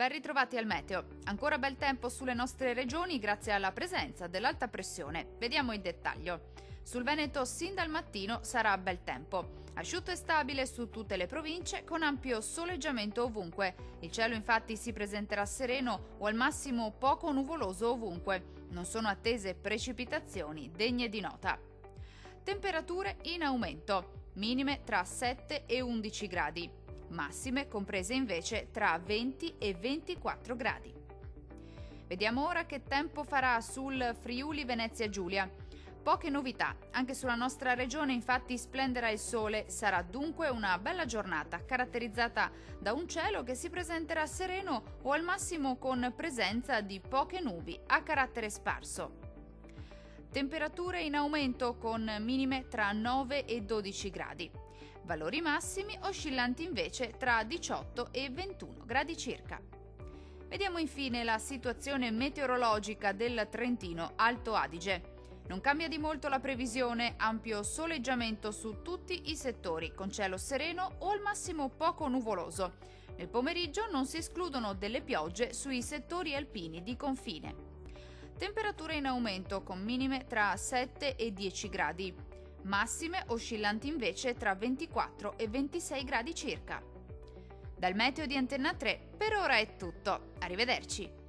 Ben ritrovati al meteo. Ancora bel tempo sulle nostre regioni grazie alla presenza dell'alta pressione. Vediamo il dettaglio. Sul Veneto sin dal mattino sarà bel tempo. Asciutto e stabile su tutte le province con ampio soleggiamento ovunque. Il cielo infatti si presenterà sereno o al massimo poco nuvoloso ovunque. Non sono attese precipitazioni degne di nota. Temperature in aumento. Minime tra 7 e 11 gradi. Massime comprese invece tra 20 e 24 gradi. Vediamo ora che tempo farà sul Friuli Venezia Giulia. Poche novità, anche sulla nostra regione infatti splenderà il sole, sarà dunque una bella giornata caratterizzata da un cielo che si presenterà sereno o al massimo con presenza di poche nubi a carattere sparso. Temperature in aumento con minime tra 9 e 12 gradi. Valori massimi oscillanti invece tra 18 e 21 gradi circa. Vediamo infine la situazione meteorologica del Trentino Alto Adige. Non cambia di molto la previsione, ampio soleggiamento su tutti i settori, con cielo sereno o al massimo poco nuvoloso. Nel pomeriggio non si escludono delle piogge sui settori alpini di confine. Temperature in aumento con minime tra 7 e 10 gradi. Massime oscillanti invece tra 24 e 26 gradi circa. Dal meteo di Antenna 3 per ora è tutto. Arrivederci.